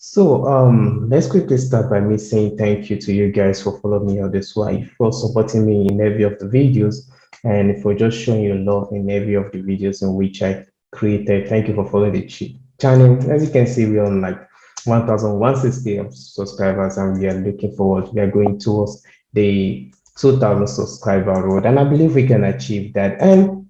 Let's quickly start by me saying thank you to you guys for following me on this way, for supporting me in every of the videos, and for just showing your love in every of the videos in which I created. Thank you for following the channel. As you can see, we're on like 1,160 subscribers, and we are looking forward. We are going towards the 2,000 subscriber road, and I believe we can achieve that. And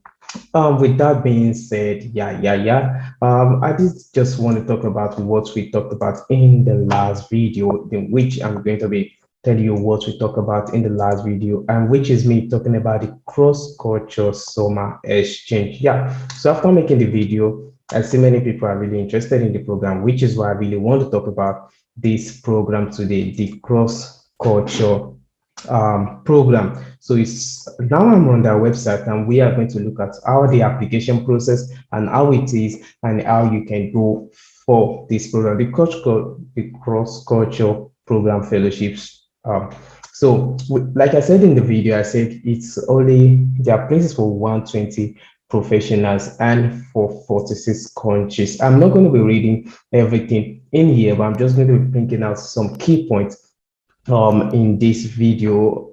with that being said, I did just want to talk about what we talked about in the last video, in which I'm going to be telling you what we talked about in the last video, and which is me talking about the cross-culture summer exchange. Yeah, so after making the video, I see many people are really interested in the program, which is why I really want to talk about this program today, the cross-culture program. So it's now I'm on their website, and we are going to look at how the application process and how it is and how you can go for this program, the cross culture program fellowships. Like I said in the video, I said it's only there are places for 120 professionals and for 46 countries. I'm not going to be reading everything in here, but I'm just going to be picking out some key points in this video,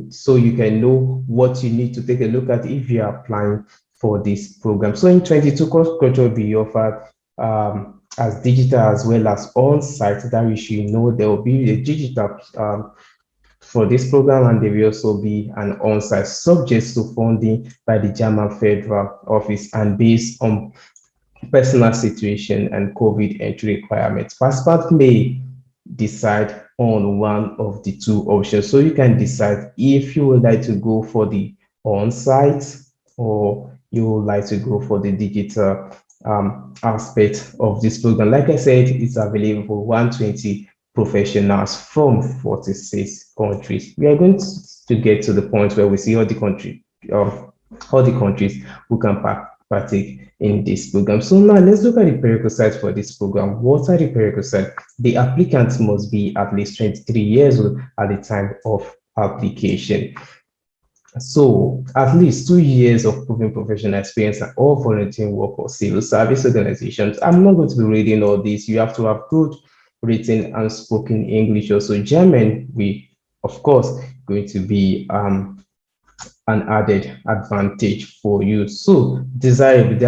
so you can know what you need to take a look at if you are applying for this program. So in 22, course culture will be offered as digital as well as on-site. That you should know there will be a digital for this program, and there will also be an on-site subject to funding by the German Federal Office and based on personal situation and COVID entry requirements. Participants may decide on one of the two options. So you can decide if you would like to go for the on-site or you would like to go for the digital aspect of this program. Like I said, it's available for 120 professionals from 46 countries. We are going to get to the point where we see all the countries who can partake in this program. So now let's look at the prerequisites for this program. What are the prerequisites? The applicant must be at least 23 years old at the time of application. So at least 2 years of proven professional experience or volunteering work or civil service organizations. I'm not going to be reading all this. You have to have good written and spoken English. Also German, we of course going to be an added advantage for you. So desirable, the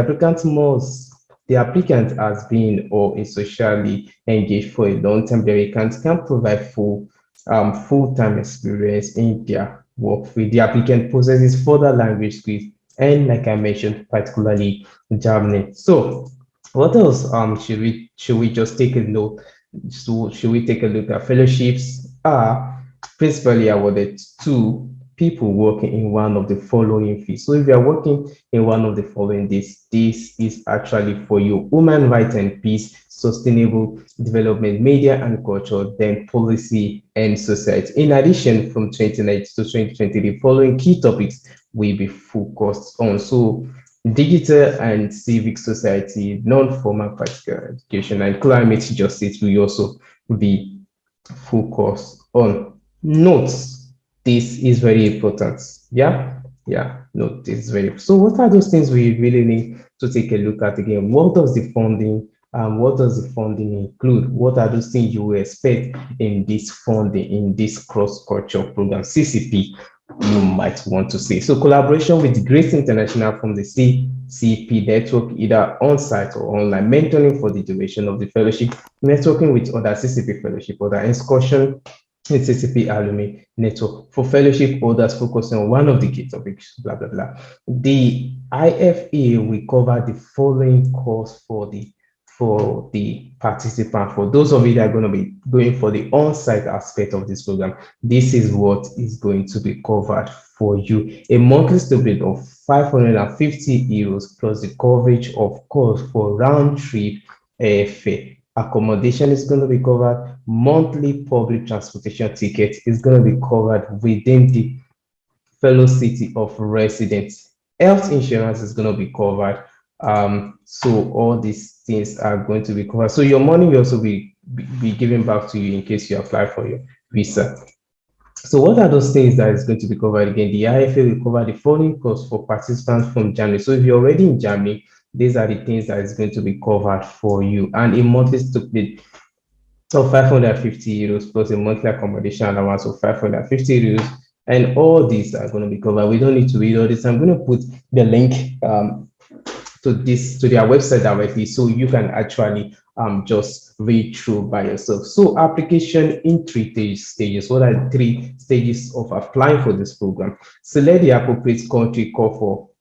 applicant has been or is socially engaged for a long time. The applicant can provide full-time experience in their work with the applicant possesses further language skills, and like I mentioned, particularly German. So what else should we just take a note? So should we take a look at fellowships are principally awarded to people working in one of the following fields. So if you are working in one of the following, this is actually for you: human rights and peace, sustainable development, media and culture, then policy and society. In addition, from 2019 to 2020, the following key topics will be focused on. So digital and civic society, non-formal practical education, and climate justice will also be focused on. Notes, this is very important. Note this is very. So what are those things we really need to take a look at again? What does the funding include? What are those things you will expect in this funding, in this cross-culture program, CCP, you might want to say? So collaboration with Great International from the CCP network, either on-site or online, mentoring for the duration of the fellowship, networking with other CCP fellowship, other excursion, CCP alumni network for fellowship holders focusing on one of the key topics, blah, blah, blah. The IFA will cover the following course for the participant. For those of you that are going to be going for the on-site aspect of this program, this is what is going to be covered for you: a monthly stipend of 550 euros plus the coverage of course for round trip airfare. Accommodation is going to be covered. Monthly public transportation ticket is going to be covered within the fellow city of residence. Health insurance is going to be covered. So all these things are going to be covered. So your money will also be given back to you in case you apply for your visa. So what are those things that is going to be covered again? The IFA will cover the following costs for participants from Germany. So if you're already in Germany, these are the things that is going to be covered for you. And a monthly stipend of 550 euros plus a monthly accommodation allowance of 550 euros. And all these are going to be covered. We don't need to read all this. I'm going to put the link to their website directly, so you can actually just read through by yourself. So application in three stages. What are the three stages of applying for this program? Select the appropriate country call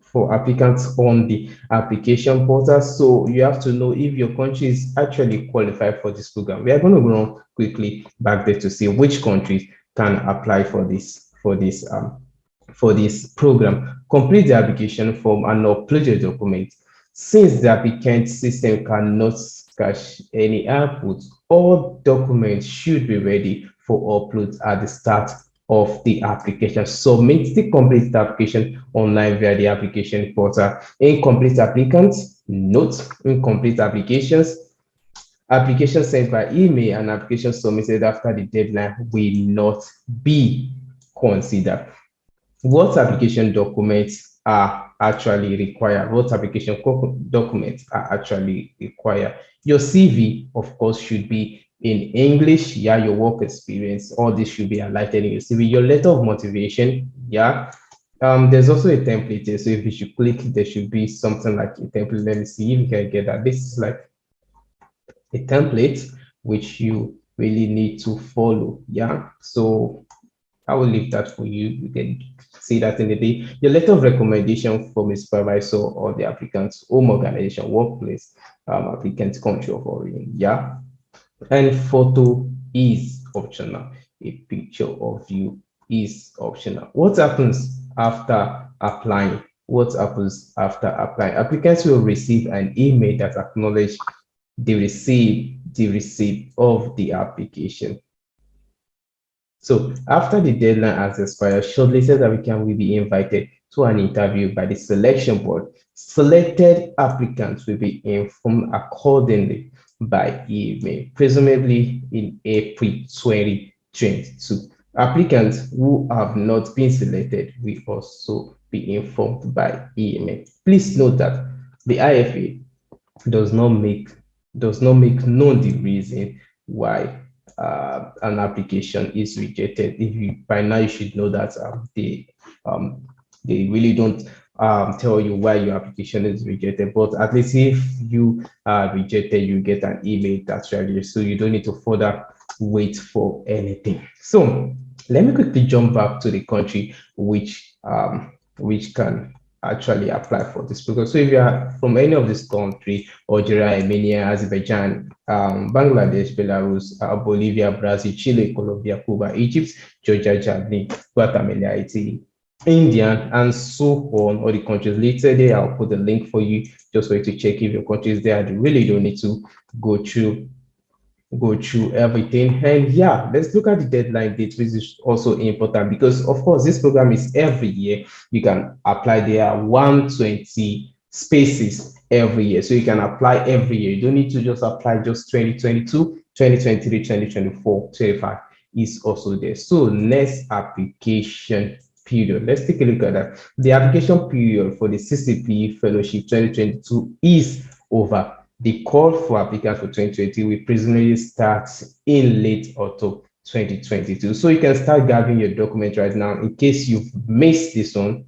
for applicants on the application portal. So you have to know if your country is actually qualified for this program. We are going to go quickly back there to see which countries can apply for this program. Complete the application form and upload your documents. Since the applicant system cannot cache any output, all documents should be ready for upload at the start of the application. Submit the complete application online via the application portal. Incomplete applicants, note, incomplete applications sent by email and applications submitted after the deadline will not be considered. What application documents are actually required? What application documents are actually required? Your CV, of course, should be in English. Yeah, your work experience, all this should be highlighted in your CV. Your letter of motivation, yeah. There's also a template here. So if you should click, there should be something like a template. Let me see if you can get that. This is like a template which you really need to follow. Yeah. So I will leave that for you. You can see that in the day. Your letter of recommendation from a supervisor or the applicant's home organization, workplace, applicant's country of origin. Yeah. And photo is optional. A picture of you is optional. What happens after applying? What happens after applying? Applicants will receive an email that acknowledges the receipt of the application. So after the deadline has expired, shortlisted applicants will be invited to an interview by the selection board. Selected applicants will be informed accordingly by email, presumably in April 2022. Applicants who have not been selected will also be informed by email. Please note that the IFA does not make known the reason why an application is rejected. If you by now you should know that they really don't tell you why your application is rejected, but at least if you are rejected, you get an email that's ready, so you don't need to further wait for anything. So let me quickly jump back to the country which can actually apply for this program. So if you are from any of this country, Algeria, Armenia, Azerbaijan, Bangladesh, Belarus, Bolivia, Brazil, Chile, Colombia, Cuba, Egypt, Georgia, Germany, Guatemala, Haiti, India, and so on, all the countries listed there, I'll put the link for you just for you to check if your country is there. You really don't need to go through everything. And yeah, let's look at the deadline date, which is also important because of course this program is every year. You can apply. There are 120 spaces every year, so you can apply every year. You don't need to just apply just 2022, 2023, 2024, 25 is also there. So next application period, let's take a look at that. The application period for the CCP fellowship 2022 is over. The call for applicants for 2020 will presumably start in late October 2022. So you can start gathering your document right now in case you've missed this one.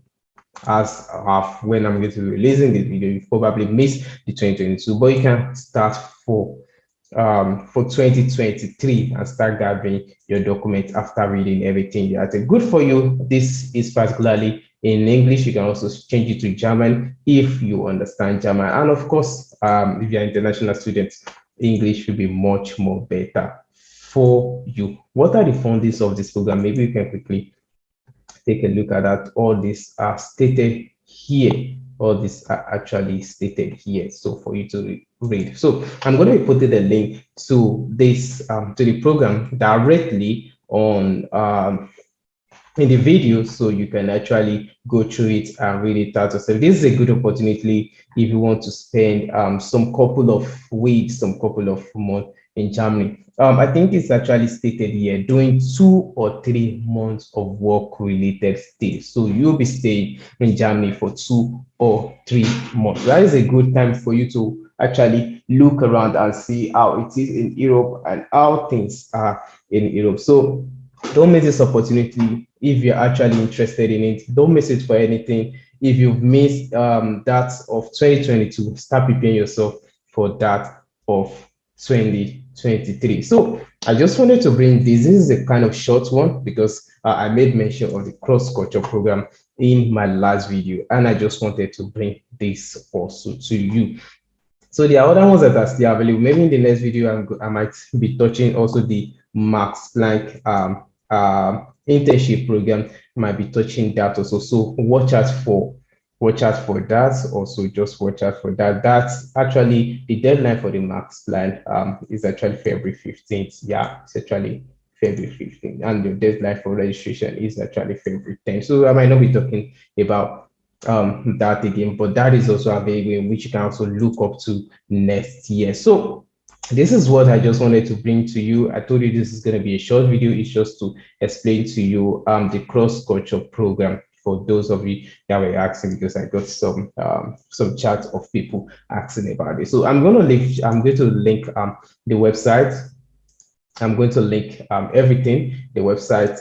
As of when I'm going to be releasing this video, you probably missed the 2022, but you can start for 2023 and start gathering your documents after reading everything. That's good for you. This is particularly in English. You can also change it to German if you understand German. And of course, if you're an international student, English will be much more better for you. What are the fundings of this program? Maybe you can quickly take a look at that. All these are stated here. All these are actually stated here. So for you to read. So I'm going to be putting the link to this to the program directly on in the video, so you can actually go through it and read it out yourself. This is a good opportunity if you want to spend some couple of weeks, some couple of months in Germany. I think it's actually stated here, doing 2 or 3 months of work-related stay. So you'll be staying in Germany for 2 or 3 months. That is a good time for you to actually look around and see how it is in Europe and how things are in Europe. So don't miss this opportunity if you're actually interested in it. Don't miss it for anything. If you've missed that of 2022, start preparing yourself for that of 2023. So I just wanted to bring this. This is a kind of short one because I made mention of the cross-culture program in my last video, and I just wanted to bring this also to you. So there are other ones that are still available. Maybe in the next video, I might be touching also the Max Planck internship program. Might be touching that also. So watch out for that. Also, just watch out for that. That's actually the deadline for the Max Planck is actually February 15th. Yeah, it's actually February 15th, and the deadline for registration is actually February 10th. So I might not be talking about that again, but that is also available in which you can also look up to next year. So this is what I just wanted to bring to you. I told you this is going to be a short video. It's just to explain to you the cross-culture program for those of you that were asking, because I got some chats of people asking about it. So I'm going to link the website. I'm going to link everything, the website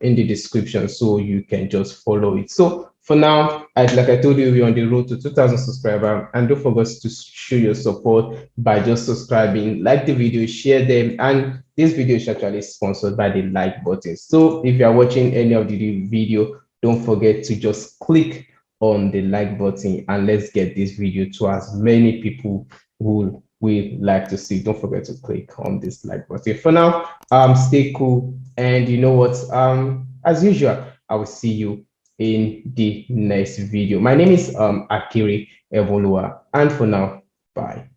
in the description, so you can just follow it. So for now, like I told you, we're on the road to 2,000 subscribers, and don't forget to show your support by just subscribing, like the video, share them, and this video is actually sponsored by the like button. So if you are watching any of the video, don't forget to just click on the like button, and let's get this video to as many people who we like to see. Don't forget to click on this like button. For now, stay cool, and you know what, as usual, I will see you in the next video. My name is Akere Evolua, and for now, bye.